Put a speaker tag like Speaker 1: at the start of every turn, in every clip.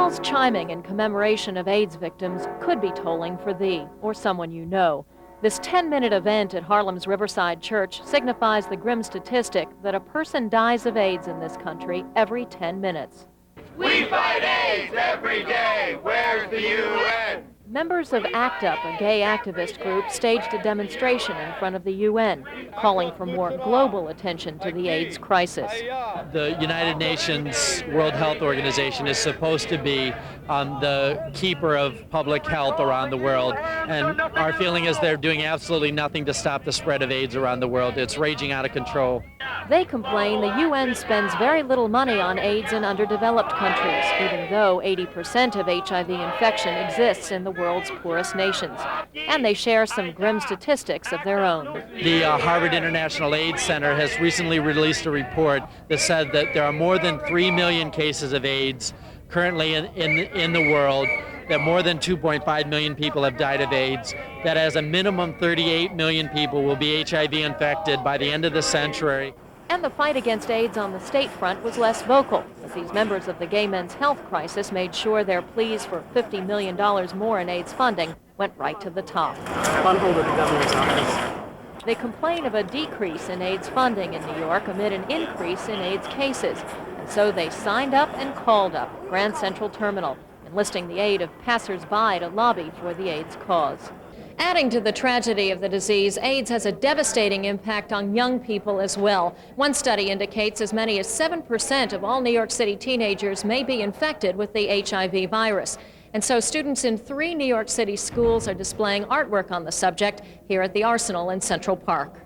Speaker 1: bells chiming in commemoration of AIDS victims could be tolling for thee or someone you know. This 10-minute event at Harlem's Riverside Church signifies the grim statistic that a person dies of AIDS in this country every 10 minutes.
Speaker 2: We fight AIDS every day. Where's the UN?
Speaker 1: Members of ACT UP, a gay activist group, staged a demonstration in front of the UN, calling for more global attention to the AIDS crisis.
Speaker 3: The United Nations World Health Organization is supposed to be the keeper of public health around the world, and our feeling is they're doing absolutely nothing to stop the spread of AIDS around the world. It's raging out of control.
Speaker 1: They complain the UN spends very little money on AIDS in underdeveloped countries, even though 80% of HIV infection exists in the world's poorest nations. And they share some grim statistics of their own.
Speaker 3: The Harvard International AIDS Center has recently released a report that said that there are more than 3 million cases of AIDS currently in the world, that more than 2.5 million people have died of AIDS, that as a minimum 38 million people will be HIV infected by the end of the century.
Speaker 1: And the fight against AIDS on the state front was less vocal, as these members of the gay men's health crisis made sure their pleas for $50 million more in AIDS funding went right to the top.
Speaker 4: On hold at the governor's office.
Speaker 1: They complain of a decrease in AIDS funding in New York amid an increase in AIDS cases. And so they signed up and called up Grand Central Terminal, enlisting the aid of passers-by to lobby for the AIDS cause. Adding to the tragedy of the disease, AIDS has a devastating impact on young people as well. One study indicates as many as 7% of all New York City teenagers may be infected with the HIV virus. And so students in 3 New York City schools are displaying artwork on the subject here at the Arsenal in Central Park.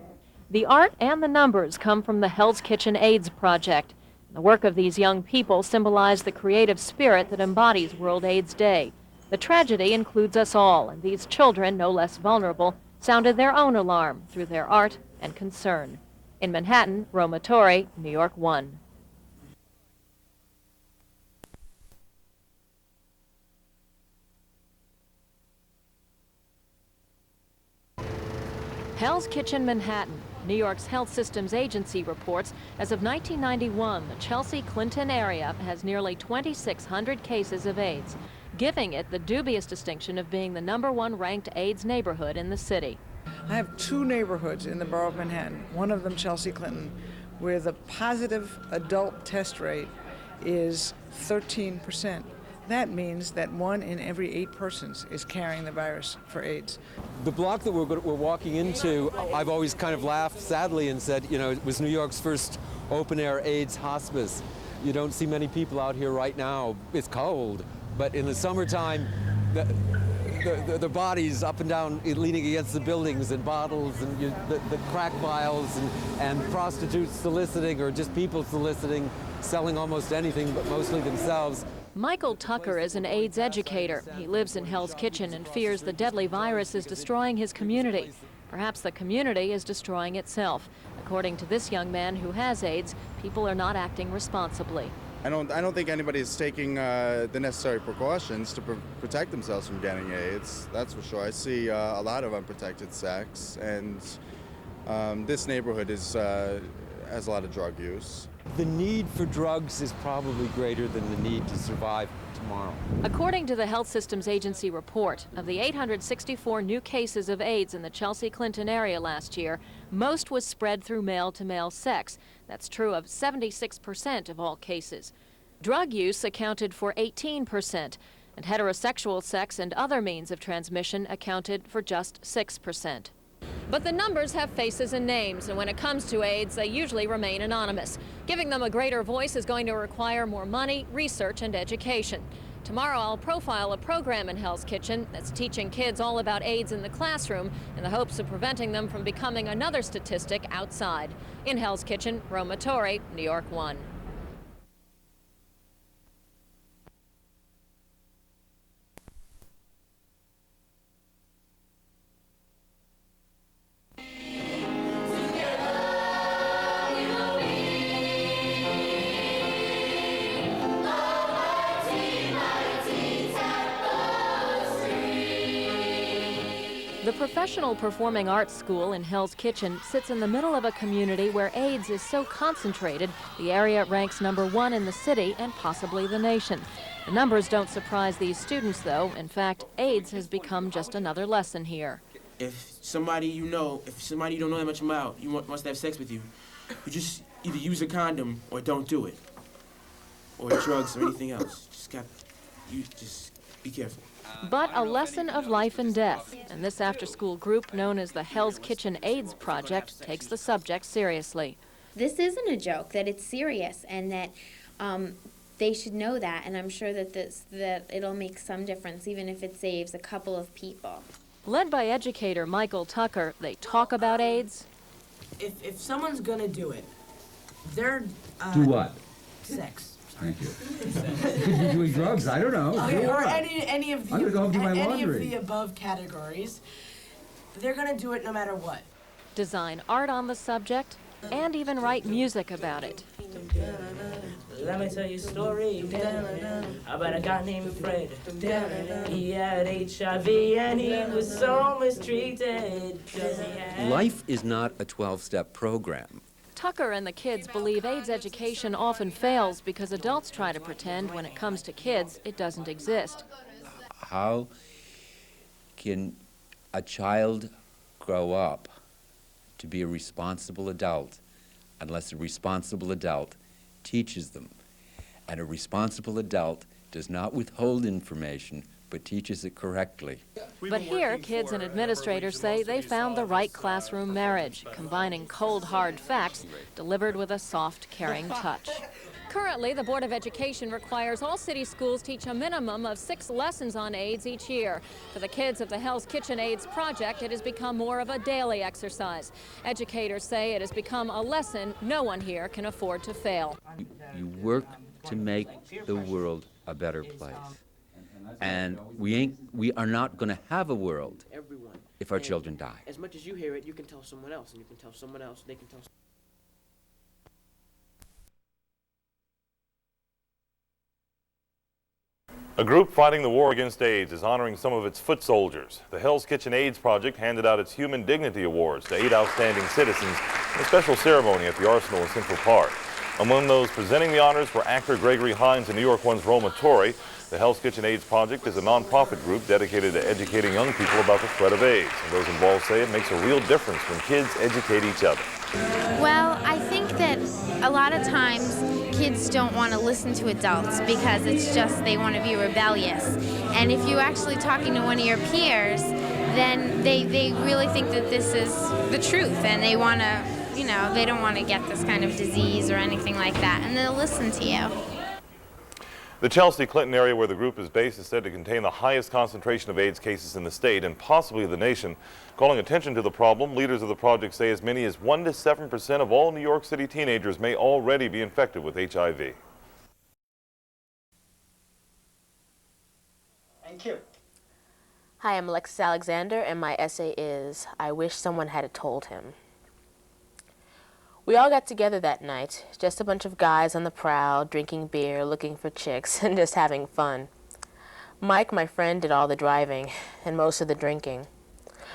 Speaker 1: The art and the numbers come from the Hell's Kitchen AIDS Project. The work of these young people symbolize the creative spirit that embodies World AIDS Day. The tragedy includes us all, and these children, no less vulnerable, sounded their own alarm through their art and concern. In Manhattan, Roma Torre, New York 1. Hell's Kitchen, Manhattan. New York's Health Systems Agency reports as of 1991, the Chelsea-Clinton area has nearly 2,600 cases of AIDS, giving it the dubious distinction of being the #1 ranked AIDS neighborhood in the city.
Speaker 5: I have 2 neighborhoods in the borough of Manhattan, one of them Chelsea-Clinton, where the positive adult test rate is 13%. That means that 1 in every 8 persons is carrying the virus for AIDS.
Speaker 6: The block that we're walking into, I've always kind of laughed sadly and said, you know, it was New York's first open-air AIDS hospice. You don't see many people out here right now. It's cold, but in the summertime, the bodies up and down leaning against the buildings and bottles and the crack vials and prostitutes soliciting or just people soliciting, selling almost anything but mostly themselves.
Speaker 1: Michael Tucker is an AIDS educator. He lives in Hell's Kitchen and fears the deadly virus is destroying his community. Perhaps the community is destroying itself. According to this young man who has AIDS, people are not acting responsibly.
Speaker 7: I don't think anybody is taking the necessary precautions to protect themselves from getting AIDS. That's for sure. I see a lot of unprotected sex, and this neighborhood has a lot of drug use.
Speaker 6: The need for drugs is probably greater than the need to survive tomorrow.
Speaker 1: According to the Health Systems Agency report, of the 864 new cases of AIDS in the Chelsea-Clinton area last year, most was spread through male-to-male sex. That's true of 76% of all cases. Drug use accounted for 18%, and heterosexual sex and other means of transmission accounted for just 6%. But the numbers have faces and names, and when it comes to AIDS, they usually remain anonymous. Giving them a greater voice is going to require more money, research, and education. Tomorrow, I'll profile a program in Hell's Kitchen that's teaching kids all about AIDS in the classroom in the hopes of preventing them from becoming another statistic outside. In Hell's Kitchen, Roma Torre, New York 1. The Professional Performing Arts School in Hell's Kitchen sits in the middle of a community where AIDS is so concentrated, the area ranks #1 in the city and possibly the nation. The numbers don't surprise these students, though. In fact, AIDS has become just another lesson here.
Speaker 8: If somebody you don't know that much about, wants to have sex with you, you just either use a condom or don't do it. Or drugs or anything else. Just be careful.
Speaker 1: But a lesson of life and death, and this after-school group known as the Hell's Kitchen AIDS Project takes the subject seriously.
Speaker 9: This isn't a joke, that it's serious, and that they should know that, and I'm sure that it'll make some difference, even if it saves a couple of people.
Speaker 1: Led by educator Michael Tucker, they talk about AIDS.
Speaker 10: If someone's gonna do it, they're
Speaker 11: do what?
Speaker 10: Sex.
Speaker 11: Thank you. Could be doing drugs. I don't know.
Speaker 10: Or any of the
Speaker 11: I'm gonna go home to my
Speaker 10: any
Speaker 11: laundry.
Speaker 10: of the above categories. They're gonna do it no matter what.
Speaker 1: Design art on the subject, and even write music about it.
Speaker 10: Let me tell you a story about a guy named Fred. He had HIV and he was so mistreated.
Speaker 12: Life is not a 12-step program.
Speaker 1: Tucker and the kids believe AIDS education often fails because adults try to pretend when it comes to kids it doesn't exist.
Speaker 12: How can a child grow up to be a responsible adult unless a responsible adult teaches them? And a responsible adult does not withhold information, but teaches it correctly.
Speaker 1: But here, kids and administrators say they found the right classroom marriage, combining cold, hard facts delivered with a soft, caring touch. Currently, the Board of Education requires all city schools teach a minimum of 6 lessons on AIDS each year. For the kids of the Hell's Kitchen AIDS Project, it has become more of a daily exercise. Educators say it has become a lesson no one here can afford to fail.
Speaker 12: You work to make the world a better place. And we are not going to have a world if our children die.
Speaker 10: As much as you hear it, you can tell someone else, and you can tell someone else, they can tell someone.
Speaker 13: A group fighting the war against AIDS is honoring some of its foot soldiers. The Hell's Kitchen AIDS Project handed out its Human Dignity Awards to 8 outstanding citizens in a special ceremony at the Arsenal in Central Park. Among those presenting the honors were actor Gregory Hines and New York One's Roma Torre. The Hell's Kitchen AIDS Project is a non-profit group dedicated to educating young people about the threat of AIDS. And those involved say it makes a real difference when kids educate each other.
Speaker 9: Well, I think that a lot of times kids don't want to listen to adults because it's just they want to be rebellious. And if you're actually talking to one of your peers, then they really think that this is the truth, and they want to, you know, they don't want to get this kind of disease or anything like that, and they'll listen to you.
Speaker 13: The Chelsea Clinton area where the group is based is said to contain the highest concentration of AIDS cases in the state and possibly the nation. Calling attention to the problem, leaders of the project say as many as 1 to 7% of all New York City teenagers may already be infected with HIV.
Speaker 10: Thank you.
Speaker 14: Hi, I'm Alexis Alexander, and my essay is, I Wish Someone Had Told Him. We all got together that night, just a bunch of guys on the prowl, drinking beer, looking for chicks, and just having fun. Mike, my friend, did all the driving, and most of the drinking.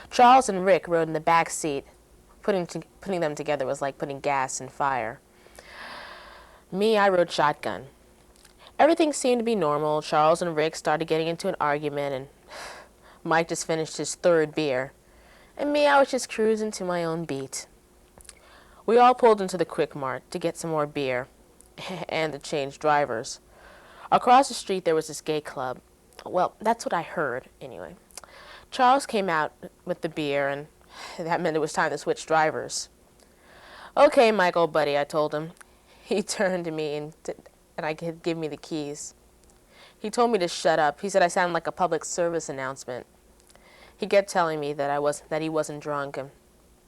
Speaker 14: Charles and Rick rode in the back seat. Putting them together was like putting gas in fire. Me, I rode shotgun. Everything seemed to be normal. Charles and Rick started getting into an argument, and Mike just finished his 3rd beer. And me, I was just cruising to my own beat. We all pulled into the Quick Mart to get some more beer and to change drivers. Across the street there was this gay club. Well, that's what I heard, anyway. Charles came out with the beer, and that meant it was time to switch drivers. Okay, Mike, old buddy, I told him. He turned to me and I could give me the keys. He told me to shut up. He said I sounded like a public service announcement. He kept telling me that he wasn't drunk,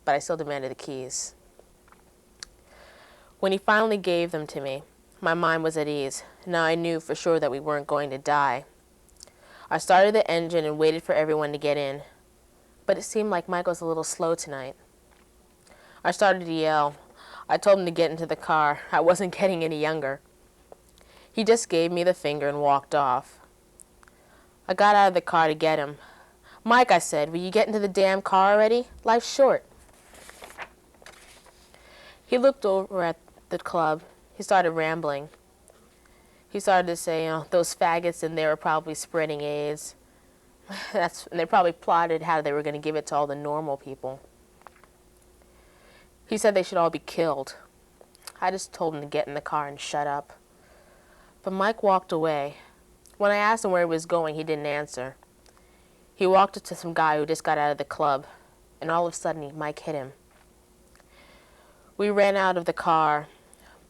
Speaker 14: but I still demanded the keys. When he finally gave them to me, my mind was at ease. Now I knew for sure that we weren't going to die. I started the engine and waited for everyone to get in, but it seemed like Mike was a little slow tonight. I started to yell. I told him to get into the car. I wasn't getting any younger. He just gave me the finger and walked off. I got out of the car to get him. Mike, I said, will you get into the damn car already? Life's short. He looked over at the club. He started rambling. He started to say, those faggots in there were probably spreading AIDS. And they probably plotted how they were going to give it to all the normal people. He said they should all be killed. I just told him to get in the car and shut up. But Mike walked away. When I asked him where he was going, he didn't answer. He walked up to some guy who just got out of the club, and all of a sudden, Mike hit him. We ran out of the car,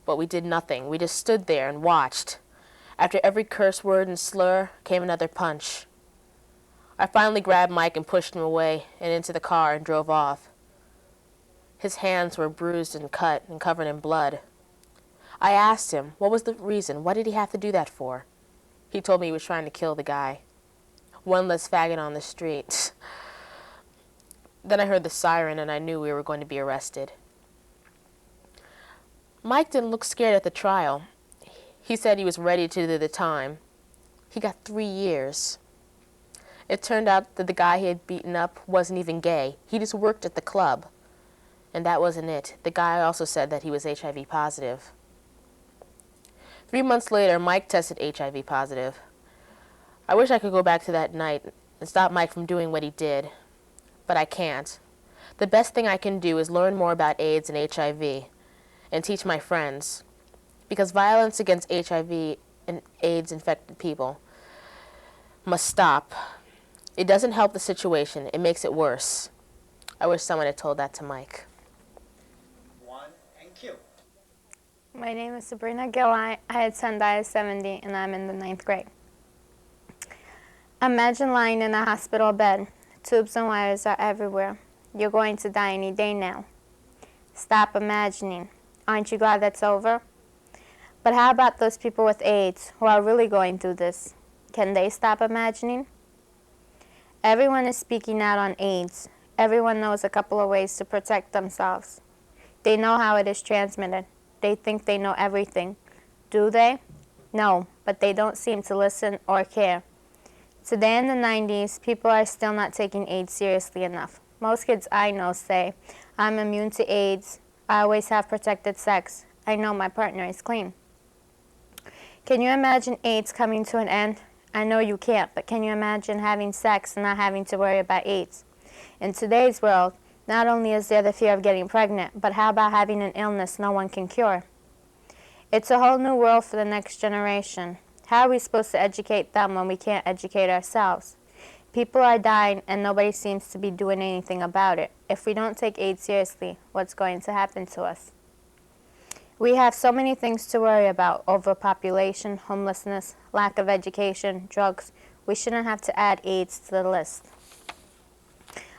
Speaker 14: but we did nothing. We just stood there and watched. After every curse word and slur came another punch. I finally grabbed Mike and pushed him away and into the car and drove off. His hands were bruised and cut and covered in blood. I asked him, what was the reason? What did he have to do that for? He told me he was trying to kill the guy. One less faggot on the street. Then I heard the siren and I knew we were going to be arrested. Mike didn't look scared at the trial. He said he was ready to do the time. He got 3 years. It turned out that the guy he had beaten up wasn't even gay. He just worked at the club. And that wasn't it. The guy also said that he was HIV positive. 3 months later, Mike tested HIV positive. I wish I could go back to that night and stop Mike from doing what he did, but I can't. The best thing I can do is learn more about AIDS and HIV and teach my friends, because violence against HIV and AIDS infected people must stop. It doesn't help the situation, it makes it worse. I wish someone had told that to Mike.
Speaker 15: My name is Sabrina GILAJ. I had son die at 70 and I'm in the 9th grade. Imagine lying in a hospital bed. Tubes and wires are everywhere. You're going to die any day now. Stop imagining. Aren't you glad that's over? But how about those people with AIDS who are really going through this? Can they stop imagining? Everyone is speaking out on AIDS. Everyone knows a couple of ways to protect themselves. They know how it is transmitted. They think they know everything. Do they? No, but they don't seem to listen or care. Today in the 90s, people are still not taking AIDS seriously enough. Most kids I know say, I'm immune to AIDS, I always have protected sex, I know my partner is clean. Can you imagine AIDS coming to an end? I know you can't, but can you imagine having sex and not having to worry about AIDS? In today's world, not only is there the fear of getting pregnant, but how about having an illness no one can cure? It's a whole new world for the next generation. How are we supposed to educate them when we can't educate ourselves? People are dying and nobody seems to be doing anything about it. If we don't take AIDS seriously, what's going to happen to us? We have so many things to worry about: overpopulation, homelessness, lack of education, drugs. We shouldn't have to add AIDS to the list.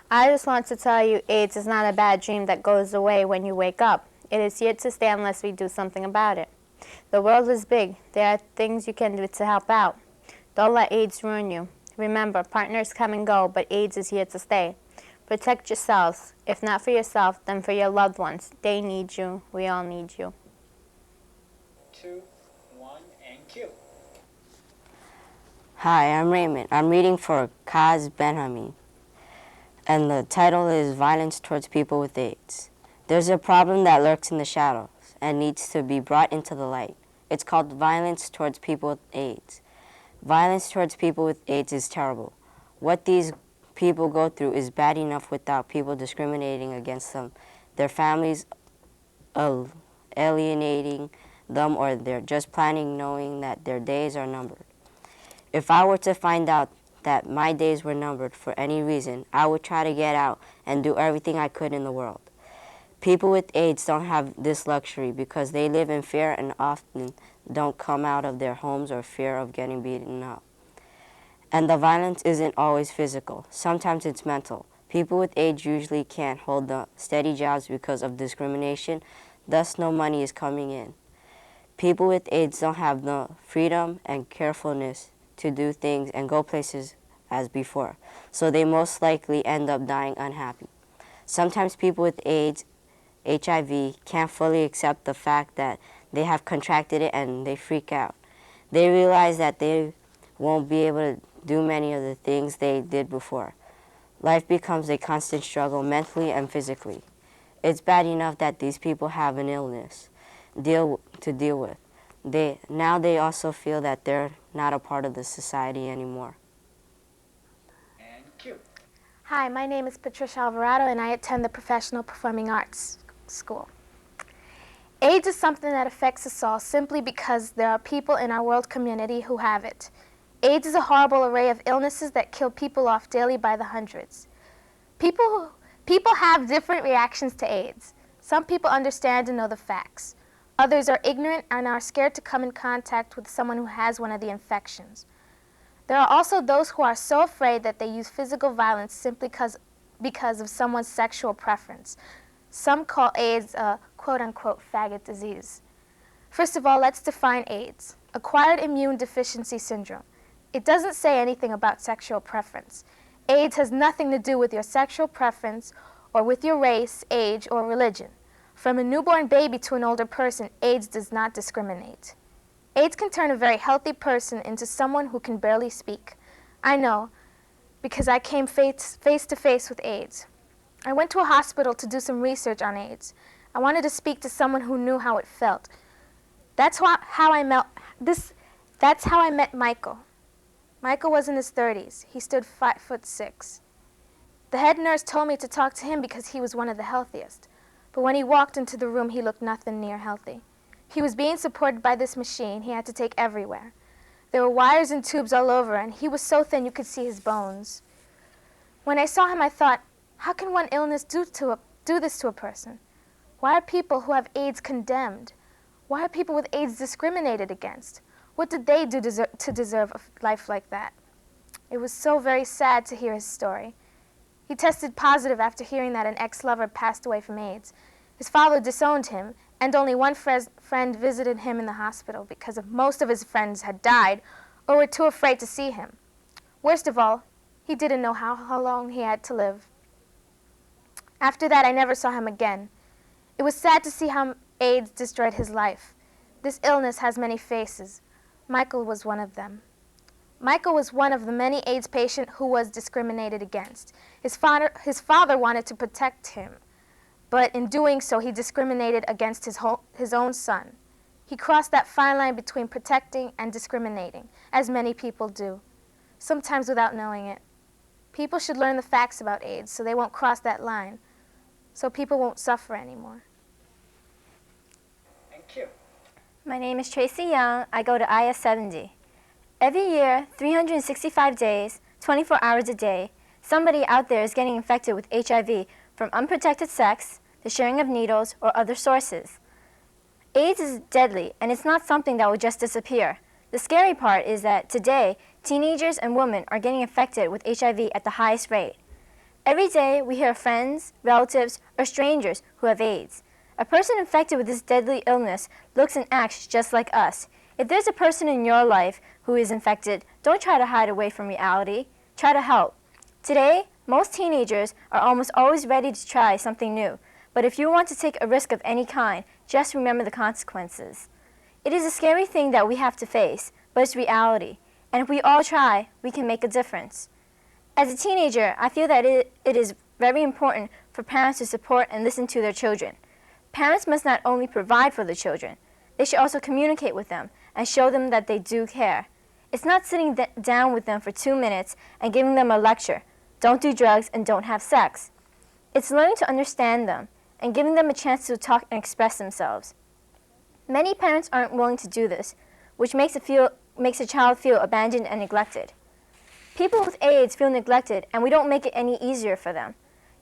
Speaker 15: I just want to tell you, AIDS is not a bad dream that goes away when you wake up. It is here to stay unless we do something about it. The world is big. There are things you can do to help out. Don't let AIDS ruin you. Remember, partners come and go, but AIDS is here to stay. Protect yourselves. If not for yourself, then for your loved ones. They need you. We all need you.
Speaker 16: 2, 1, and cue.
Speaker 17: Hi, I'm Raymond. I'm reading for KHAZ BENYAHMEEN. And the title is Violence Towards People with AIDS. There's a problem that lurks in the shadows and needs to be brought into the light. It's called violence towards people with AIDS. Violence towards people with AIDS is terrible. What these people go through is bad enough without people discriminating against them, their families alienating them, or they're just planning knowing that their days are numbered. If I were to find out that my days were numbered for any reason, I would try to get out and do everything I could in the world. People with AIDS don't have this luxury because they live in fear and often don't come out of their homes or fear of getting beaten up. And the violence isn't always physical. Sometimes it's mental. People with AIDS usually can't hold the steady jobs because of discrimination, thus no money is coming in. People with AIDS don't have the freedom and carefulness to do things and go places as before, so they most likely end up dying unhappy. Sometimes people with AIDS, HIV, can't fully accept the fact that they have contracted it and they freak out. They realize that they won't be able to do many of the things they did before. Life becomes a constant struggle mentally and physically. It's bad enough that these people have an illness to deal with. now they also feel that they're not a part of the society anymore.
Speaker 16: And Q.
Speaker 18: Hi, my name is Patricia Alvarado and I attend the Professional Performing Arts School. AIDS is something that affects us all simply because there are people in our world community who have it. AIDS is a horrible array of illnesses that kill people off daily by the hundreds. People have different reactions to AIDS. Some people understand and know the facts. Others are ignorant and are scared to come in contact with someone who has one of the infections. There are also those who are so afraid that they use physical violence simply because of someone's sexual preference. Some call AIDS a quote-unquote faggot disease. First of all, let's define AIDS. Acquired immune deficiency syndrome. It doesn't say anything about sexual preference. AIDS has nothing to do with your sexual preference or with your race, age, or religion. From a newborn baby to an older person, AIDS does not discriminate. AIDS can turn a very healthy person into someone who can barely speak. I know, because I came face to face with AIDS. I went to a hospital to do some research on AIDS. I wanted to speak to someone who knew how it felt. That's how I met Michael. Michael was in his 30s. He stood 5'6". The head nurse told me to talk to him because he was one of the healthiest. But when he walked into the room, he looked nothing near healthy. He was being supported by this machine he had to take everywhere. There were wires and tubes all over, and he was so thin you could see his bones. When I saw him, I thought, how can one illness do this to a person? Why are people who have AIDS condemned? Why are people with AIDS discriminated against? What did they do to deserve a life like that? It was so very sad to hear his story. He tested positive after hearing that an ex-lover passed away from AIDS. His father disowned him, and only one friend visited him in the hospital because most of his friends had died or were too afraid to see him. Worst of all, he didn't know how long he had to live. After that, I never saw him again. It was sad to see how AIDS destroyed his life. This illness has many faces. Michael was one of them. Michael was one of the many AIDS patients who was discriminated against. His father wanted to protect him, but in doing so, he discriminated against his own son. He crossed that fine line between protecting and discriminating, as many people do, sometimes without knowing it. People should learn the facts about AIDS so they won't cross that line, so people won't suffer anymore.
Speaker 16: Thank you.
Speaker 15: My name is Tracy Young. I go to IS-70. Every year, 365 days, 24 hours a day, somebody out there is getting infected with HIV from unprotected sex, the sharing of needles, or other sources. AIDS is deadly, and it's not something that will just disappear. The scary part is that today, teenagers and women are getting infected with HIV at the highest rate. Every day, we hear of friends, relatives, or strangers who have AIDS. A person infected with this deadly illness looks and acts just like us. If there's a person in your life who is infected, don't try to hide away from reality. Try to help. Today, most teenagers are almost always ready to try something new. But if you want to take a risk of any kind, just remember the consequences. It is a scary thing that we have to face, but it's reality. And if we all try, we can make a difference. As a teenager, I feel that it is very important for parents to support and listen to their children. Parents must not only provide for the children, they should also communicate with them and show them that they do care. It's not sitting down with them for 2 minutes and giving them a lecture. Don't do drugs and don't have sex. It's learning to understand them and giving them a chance to talk and express themselves. Many parents aren't willing to do this, which makes a child feel abandoned and neglected. People with AIDS feel neglected, and we don't make it any easier for them.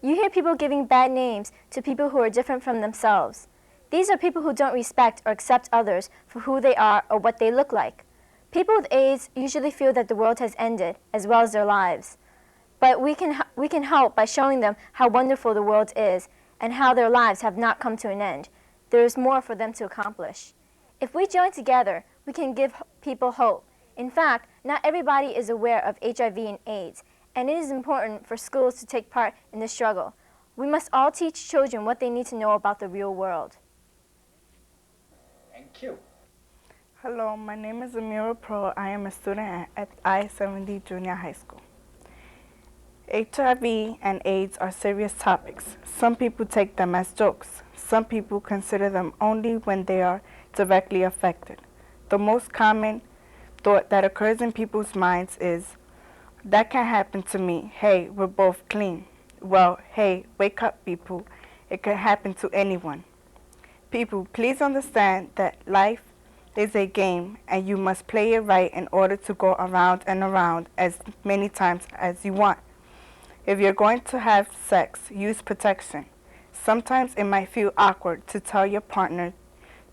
Speaker 15: You hear people giving bad names to people who are different from themselves. These are people who don't respect or accept others for who they are or what they look like. People with AIDS usually feel that the world has ended, as well as their lives. But we can help by showing them how wonderful the world is and how their lives have not come to an end. There is more for them to accomplish. If we join together, we can give people hope. In fact, not everybody is aware of HIV and AIDS, and it is important for schools to take part in this struggle. We must all teach children what they need to know about the real world.
Speaker 16: Thank you.
Speaker 19: Hello, my name is AMIRA Pro. I am a student at I-70 Junior High School. HIV and AIDS are serious topics. Some people take them as jokes. Some people consider them only when they are directly affected. The most common thought that occurs in people's minds is, that can happen to me. Hey, we're both clean. Well, hey, wake up, people. It can happen to anyone. People, please understand that life is a game and you must play it right in order to go around and around as many times as you want. If you're going to have sex, use protection. Sometimes it might feel awkward to tell your partner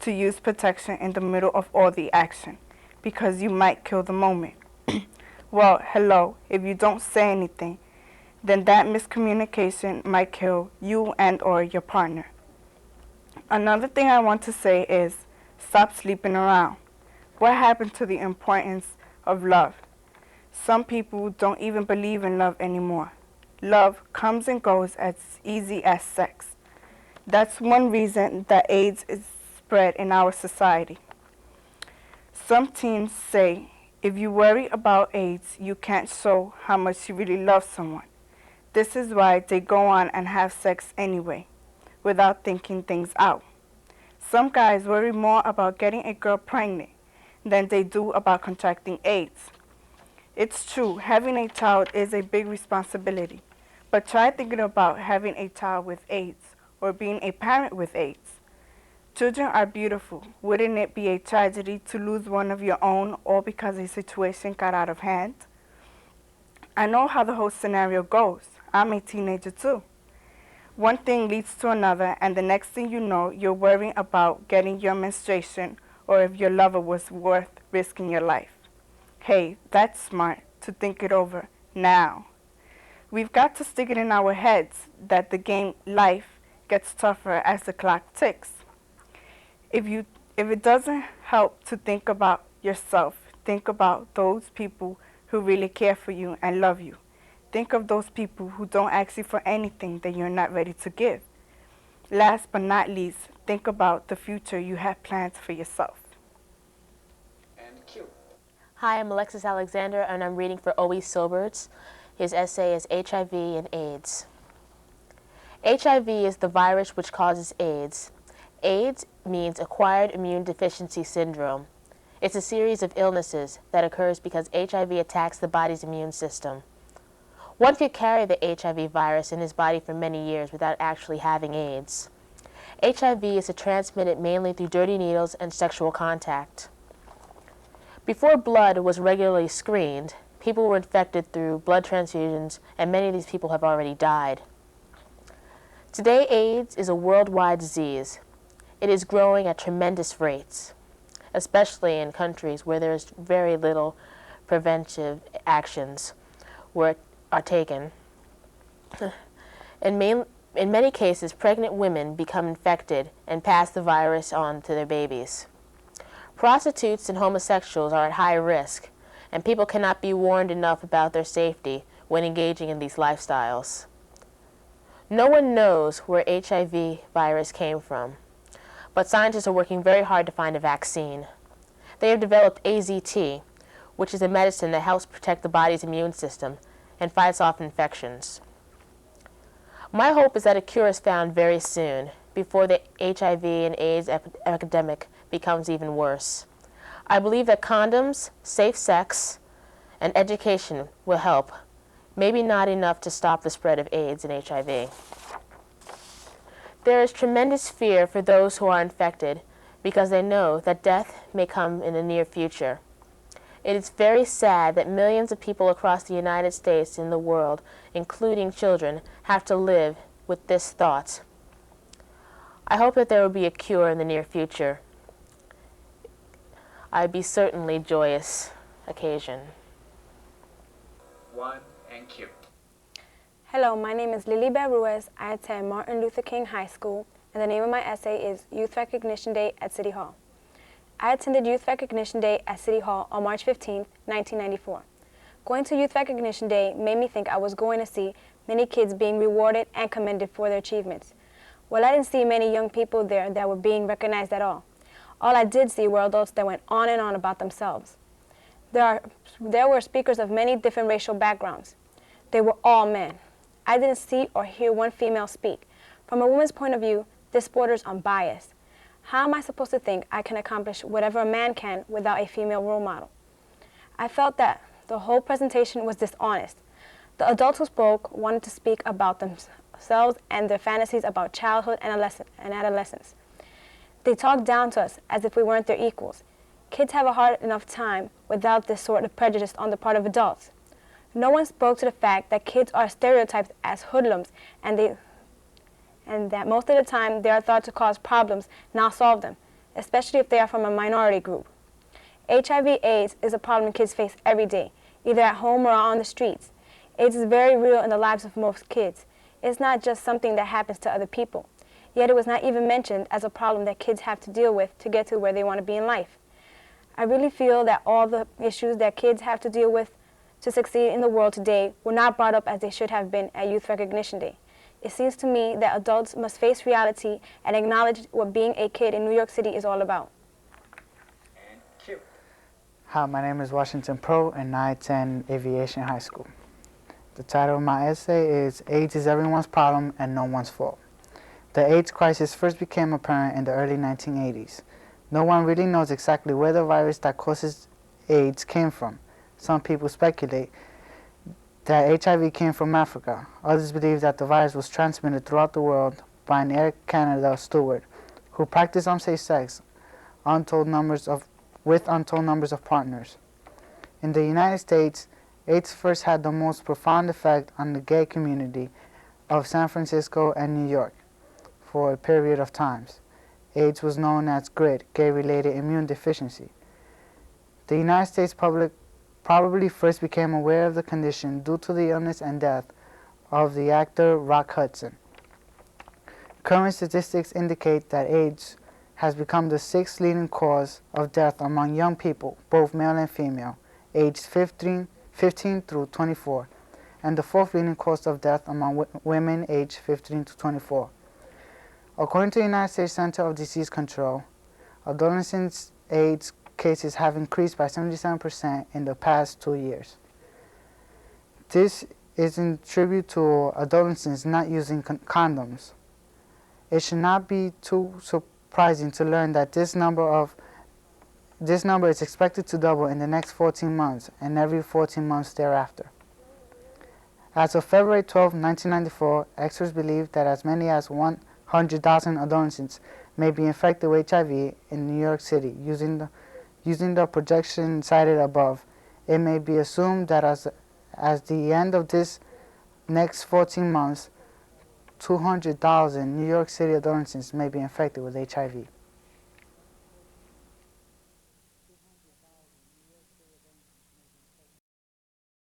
Speaker 19: to use protection in the middle of all the action because you might kill the moment. Well, hello, if you don't say anything, then that miscommunication might kill you and or your partner. Another thing I want to say is, stop sleeping around. What happened to the importance of love? Some people don't even believe in love anymore. Love comes and goes as easy as sex. That's one reason that AIDS is spread in our society. Some teens say, if you worry about AIDS, you can't show how much you really love someone. This is why they go on and have sex anyway, without thinking things out. Some guys worry more about getting a girl pregnant than they do about contracting AIDS. It's true, having a child is a big responsibility, but try thinking about having a child with AIDS or being a parent with AIDS. Children are beautiful. Wouldn't it be a tragedy to lose one of your own all because a situation got out of hand? I know how the whole scenario goes. I'm a teenager too. One thing leads to another, and the next thing you know, you're worrying about getting your menstruation or if your lover was worth risking your life. Hey, that's smart to think it over now. We've got to stick it in our heads that the game life gets tougher as the clock ticks. If it doesn't help to think about yourself, think about those people who really care for you and love you. Think of those people who don't ask you for anything that you're not ready to give. Last but not least, think about the future you have planned for yourself.
Speaker 16: And Q.
Speaker 14: Hi, I'm Alexis Alexander, and I'm reading for OWIE Soberts. His essay is HIV and AIDS. HIV is the virus which causes AIDS. AIDS means acquired immune deficiency syndrome. It's a series of illnesses that occurs because HIV attacks the body's immune system. One could carry the HIV virus in his body for many years without actually having AIDS. HIV is transmitted mainly through dirty needles and sexual contact. Before blood was regularly screened, people were infected through blood transfusions, and many of these people have already died. Today, AIDS is a worldwide disease. It is growing at tremendous rates, especially in countries where there's very little preventive actions are taken. In many cases, pregnant women become infected and pass the virus on to their babies. Prostitutes and homosexuals are at high risk, and people cannot be warned enough about their safety when engaging in these lifestyles. No one knows where HIV virus came from, but scientists are working very hard to find a vaccine. They have developed AZT, which is a medicine that helps protect the body's immune system and fights off infections. My hope is that a cure is found very soon, before the HIV and AIDS epidemic becomes even worse. I believe that condoms, safe sex, and education will help, maybe not enough to stop the spread of AIDS and HIV. There is tremendous fear for those who are infected because they know that death may come in the near future. It is very sad that millions of people across the United States and the world, including children, have to live with this thought. I hope that there will be a cure in the near future. I'd be certainly joyous occasion.
Speaker 16: 1 and Q.
Speaker 20: Hello, my name is LYLIBETTE Ruiz. I attend Martin Luther King High School, and the name of my essay is Youth Recognition Day at City Hall. I attended Youth Recognition Day at City Hall on March 15, 1994. Going to Youth Recognition Day made me think I was going to see many kids being rewarded and commended for their achievements. Well, I didn't see many young people there that were being recognized at all. All I did see were adults that went on and on about themselves. There were speakers of many different racial backgrounds. They were all men. I didn't see or hear one female speak. From a woman's point of view, this borders on bias. How am I supposed to think I can accomplish whatever a man can without a female role model? I felt that the whole presentation was dishonest. The adults who spoke wanted to speak about themselves and their fantasies about childhood and adolescence. They talked down to us as if we weren't their equals. Kids have a hard enough time without this sort of prejudice on the part of adults. No one spoke to the fact that kids are stereotyped as hoodlums and that most of the time they are thought to cause problems, not solve them, especially if they are from a minority group. HIV/AIDS is a problem kids face every day, either at home or on the streets. AIDS is very real in the lives of most kids. It's not just something that happens to other people. Yet it was not even mentioned as a problem that kids have to deal with to get to where they want to be in life. I really feel that all the issues that kids have to deal with to succeed in the world today were not brought up as they should have been at Youth Recognition Day. It seems to me that adults must face reality and acknowledge what being a kid in New York City is all about.
Speaker 21: Hi, my name is Washington Pro and I attend Aviation High School. The title of my essay is AIDS is Everyone's Problem and No One's Fault. The AIDS crisis first became apparent in the early 1980s. No one really knows exactly where the virus that causes AIDS came from. Some people speculate that HIV came from Africa. Others believe that the virus was transmitted throughout the world by an Air Canada steward who practiced unsafe sex with untold numbers of partners. In the United States, AIDS first had the most profound effect on the gay community of San Francisco and New York for a period of times. AIDS was known as GRID, gay-related immune deficiency. The United States public probably first became aware of the condition due to the illness and death of the actor Rock Hudson. Current statistics indicate that AIDS has become the 6th leading cause of death among young people, both male and female, aged 15 through 24, and the 4th leading cause of death among women aged 15 to 24. According to the United States Center of Disease Control, adolescents' AIDS cases have increased by 77% in the past 2 years. This is in tribute to adolescents not using condoms. It should not be too surprising to learn that this number is expected to double in the next 14 months and every 14 months thereafter. As of February 12, 1994, experts believe that as many as 100,000 adolescents may be infected with HIV in New York City. Using the projection cited above, it may be assumed that as the end of this next 14 months, 200,000 New York City adolescents may be infected with HIV.